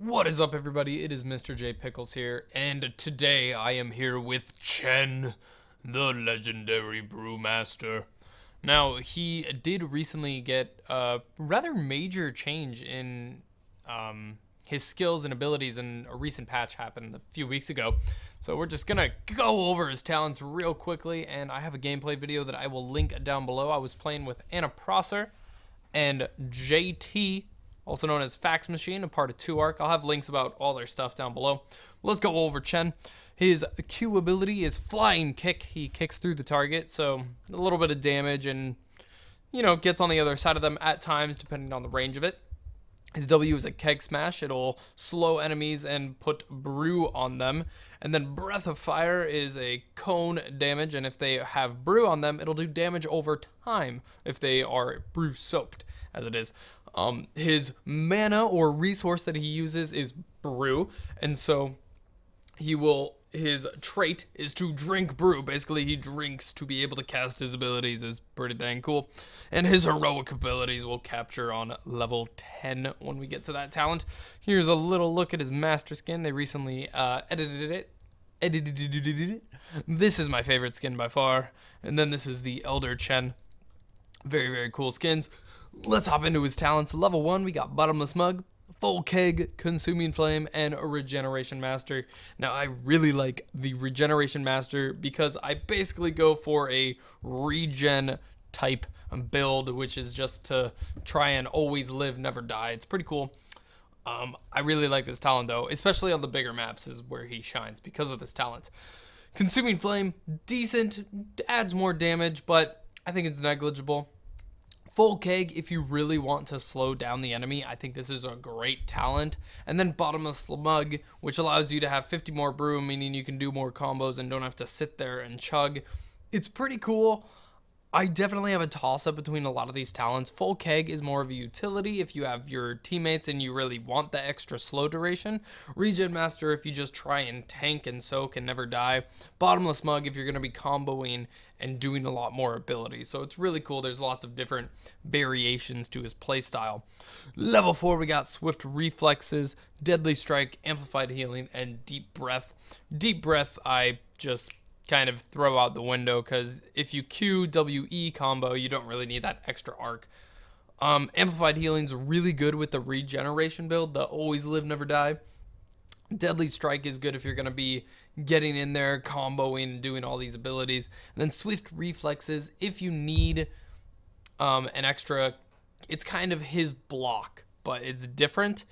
What is up, everybody? It is Mr. J Pickles here, and today I am here with Chen, the Legendary Brewmaster. Now, he did recently get a rather major change in his skills and abilities, and a recent patch happened a few weeks ago. So we're just gonna go over his talents real quickly, and I have a gameplay video that I will link down below. I was playing with Anna Prosser and J.T., also known as Phakzmachine, a part of 2 Arc. I'll have links about all their stuff down below. Let's go over Chen. His Q ability is Flying Kick. He kicks through the target, so a little bit of damage and, you know, gets on the other side of them at times, depending on the range of it. His W is a Keg Smash. It'll slow enemies and put brew on them. And then Breath of Fire is a cone damage, and if they have brew on them, it'll do damage over time if they are brew soaked, as it is. His mana or resource that he uses is brew, and so his trait is to drink brew. Basically, he drinks to be able to cast his abilities. Is pretty dang cool. And his heroic abilities will capture on level 10 when we get to that talent. Here's a little look at his master skin. They recently edited it. This is my favorite skin by far. And then this is the Elder Chen. Very, very cool skins. Let's hop into his talents. Level 1, we got Bottomless Mug, Full Keg, Consuming Flame, and a Regeneration Master. Now, I really like the Regeneration Master because I basically go for a regen type build, which is just to try and always live, never die. It's pretty cool. I really like this talent, though, especially on the bigger maps is where he shines because of this talent. Consuming Flame, decent, adds more damage, but I think it's negligible. Full Keg, if you really want to slow down the enemy, I think this is a great talent. And then Bottomless Mug, which allows you to have 50 more brew, meaning you can do more combos and don't have to sit there and chug. It's pretty cool. I definitely have a toss-up between a lot of these talents. Full Keg is more of a utility if you have your teammates and you really want the extra slow duration. Regen Master if you just try and tank and soak and never die. Bottomless Mug if you're going to be comboing and doing a lot more abilities. So it's really cool. There's lots of different variations to his playstyle. Level 4, we got Swift Reflexes, Deadly Strike, Amplified Healing, and Deep Breath. Deep Breath, I just kind of throw out the window because if you QWE combo, you don't really need that extra arc. Amplified Healing's really good with the regeneration build, the always live, never die. Deadly Strike is good if you're going to be getting in there, comboing, and doing all these abilities. And then Swift Reflexes, if you need an extra, it's kind of his block, but it's different.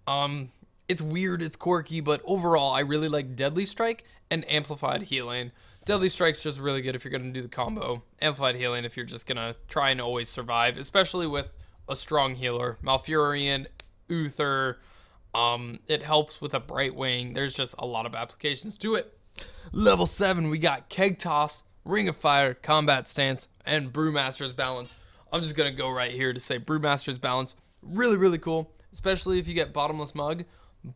It's weird, it's quirky, but overall, I really like Deadly Strike and Amplified Healing. Deadly Strike's just really good if you're going to do the combo. Amplified Healing if you're just going to try and always survive, especially with a strong healer. Malfurion, Uther, it helps with a Bright Wing. There's just a lot of applications to it. Level 7, we got Keg Toss, Ring of Fire, Combat Stance, and Brewmaster's Balance. I'm just going to go right here to say Brewmaster's Balance, really, really cool, especially if you get Bottomless Mug.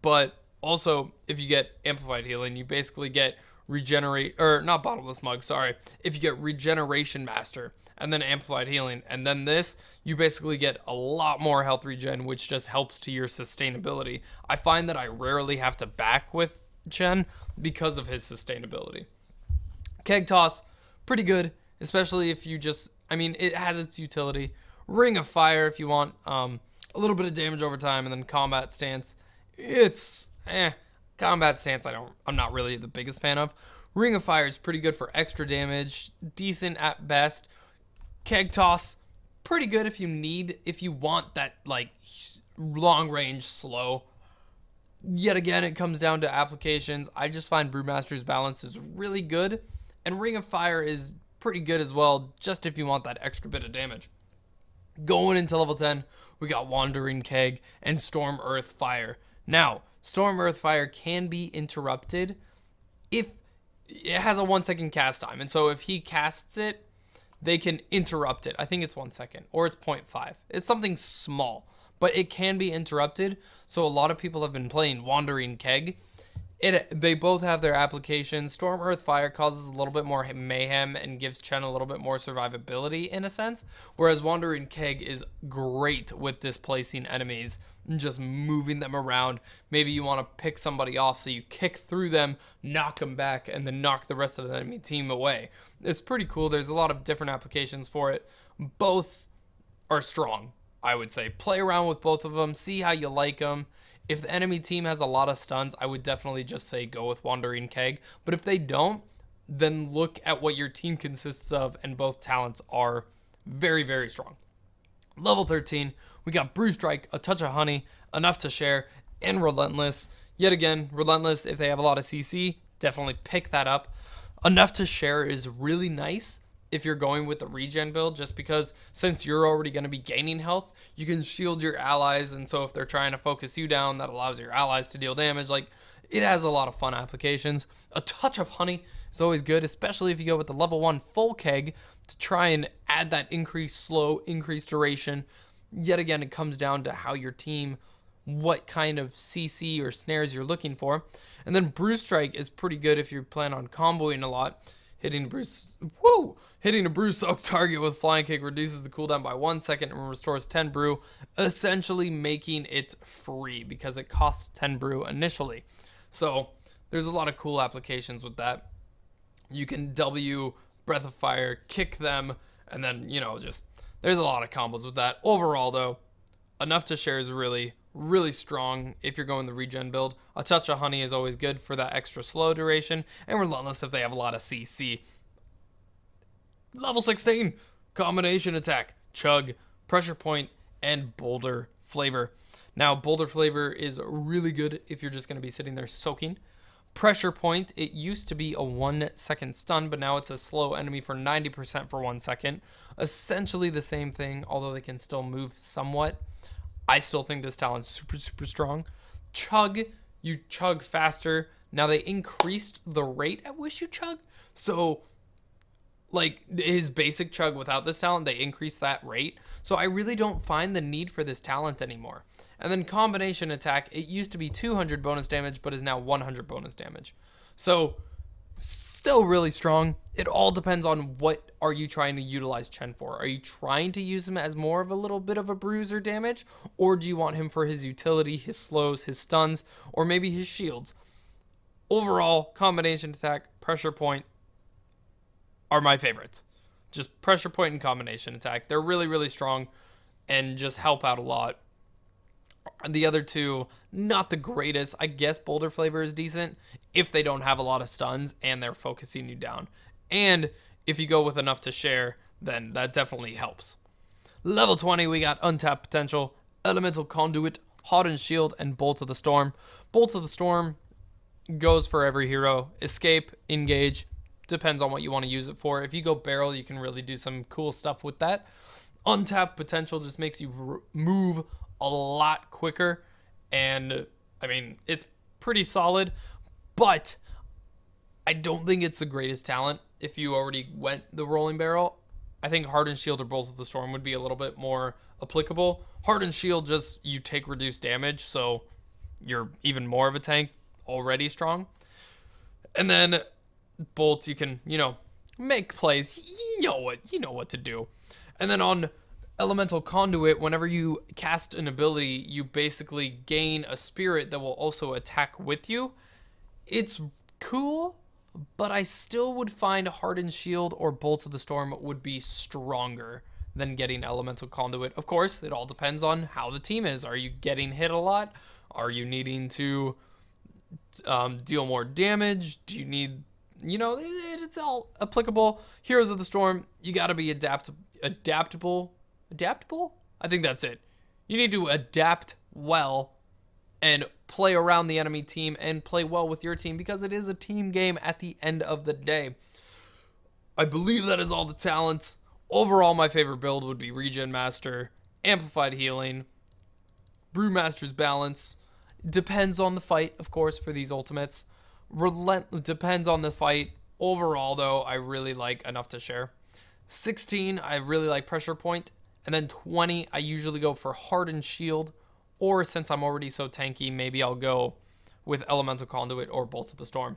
But also, if you get Amplified Healing, you basically get not Bottomless Mug, sorry. If you get Regeneration Master, and then Amplified Healing, and then this, you basically get a lot more health regen, which just helps to your sustainability. I find that I rarely have to back with Chen because of his sustainability. Keg Toss, pretty good, especially if you just, I mean, it has its utility. Ring of Fire if you want a little bit of damage over time, and then Combat Stance. It's Combat Stance I'm not really the biggest fan of. Ring of Fire is pretty good for extra damage, decent at best. Keg Toss, pretty good if you want that like long range slow. Yet again, it comes down to applications. I just find Brewmaster's Balance is really good, and Ring of Fire is pretty good as well, just if you want that extra bit of damage. Going into level 10, we got Wandering Keg and Storm Earth Fire. Now, Storm Earth Fire can be interrupted if it has a 1-second cast time. And so if he casts it, they can interrupt it. I think it's 1 second or it's 0.5. It's something small, but it can be interrupted. So a lot of people have been playing Wandering Keg. They both have their applications. Storm Earth Fire causes a little bit more mayhem and gives Chen a little bit more survivability in a sense, whereas Wandering Keg is great with displacing enemies and just moving them around. Maybe you want to pick somebody off, so you kick through them, knock them back, and then knock the rest of the enemy team away. It's pretty cool. There's a lot of different applications for it. Both are strong, I would say. Play around with both of them, see how you like them. If the enemy team has a lot of stuns, I would definitely just say go with Wandering Keg. But if they don't, then look at what your team consists of, and both talents are very, very strong. Level 13, we got Brew Strike, A Touch of Honey, Enough to Share, and Relentless. Yet again, Relentless, if they have a lot of CC, definitely pick that up. Enough to Share is really nice if you're going with the regen build, just because since you're already going to be gaining health, you can shield your allies, and so if they're trying to focus you down, that allows your allies to deal damage. Like, it has a lot of fun applications. A Touch of Honey is always good, especially if you go with the level 1 full keg to try and add that increased slow, increased duration. Yet again, it comes down to how your team, what kind of CC or snares you're looking for. And then Brew Strike is pretty good if you plan on comboing a lot. Hitting a brew soaked target with flying kick reduces the cooldown by 1 second and restores 10 brew, essentially making it free because it costs 10 brew initially. So there's a lot of cool applications with that. You can W, Breath of Fire, kick them, and then, just there's a lot of combos with that. Overall, though, Enough to Share is really, really strong if you're going the regen build. A Touch of Honey is always good for that extra slow duration, and Relentless if they have a lot of CC. Level 16, Combination Attack, Chug, Pressure Point, and Boulder Flavor. Now, Boulder Flavor is really good if you're just going to be sitting there soaking. Pressure Point, it used to be a 1 second stun, but now it's a slow enemy for 90% for 1 second. Essentially the same thing, although they can still move somewhat. I still think this talent's super, super strong. Chug, you chug faster. Now they increased the rate at which you chug. So, like, his basic chug without this talent, they increased that rate. So I really don't find the need for this talent anymore. And then Combination Attack, it used to be 200 bonus damage, but is now 100 bonus damage. So, still really strong. It all depends on what are you trying to utilize Chen for. Are you trying to use him as more of a little bit of a bruiser damage? Or do you want him for his utility, his slows, his stuns, or maybe his shields? Overall, Combination Attack, Pressure Point are my favorites. Just Pressure Point and Combination Attack. They're really, really strong and just help out a lot. The other two, not the greatest. I guess Boulder Flavor is decent if they don't have a lot of stuns and they're focusing you down. And if you go with Enough to Share, then that definitely helps. Level 20, we got Untapped Potential, Elemental Conduit, Hardened Shield, and Bolt of the Storm. Bolt of the Storm goes for every hero. Escape, Engage, depends on what you want to use it for. If you go Barrel, you can really do some cool stuff with that. Untapped Potential just makes you move a lot quicker, and I mean, it's pretty solid, but I don't think it's the greatest talent if you already went the Rolling Barrel. I think Hardened Shield or Bolt of the Storm would be a little bit more applicable. Hardened Shield, just you take reduced damage, so you're even more of a tank, already strong. And then Bolts, you can, make plays. You know what to do. And then on Elemental Conduit, whenever you cast an ability, you basically gain a spirit that will also attack with you. It's cool, but I still would find Hardened Shield or Bolts of the Storm would be stronger than getting Elemental Conduit. Of course, it all depends on how the team is. Are you getting hit a lot? Are you needing to deal more damage? Do you need, it's all applicable. Heroes of the Storm, you got to be adaptable. Adaptable? I think that's it. You need to adapt well and play around the enemy team and play well with your team because it is a team game at the end of the day. I believe that is all the talents. Overall, my favorite build would be Regen Master, Amplified Healing, Brewmaster's Balance. Depends on the fight, of course, for these ultimates. Depends on the fight. Overall, though, I really like Enough to Share. 16, I really like Pressure Point. And then 20, I usually go for Hardened Shield. Or since I'm already so tanky, maybe I'll go with Elemental Conduit or Bolts of the Storm.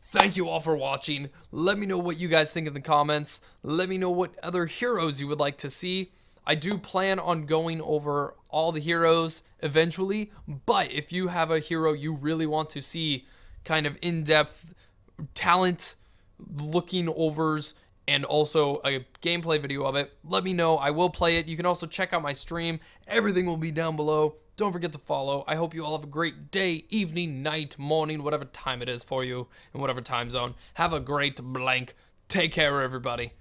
Thank you all for watching. Let me know what you guys think in the comments. Let me know what other heroes you would like to see. I do plan on going over all the heroes eventually, but if you have a hero you really want to see kind of in-depth talent, looking overs, and also a gameplay video of it, let me know. I will play it. You can also check out my stream. Everything will be down below. Don't forget to follow. I hope you all have a great day, evening, night, morning, whatever time it is for you, in whatever time zone. Have a great blank. Take care, everybody.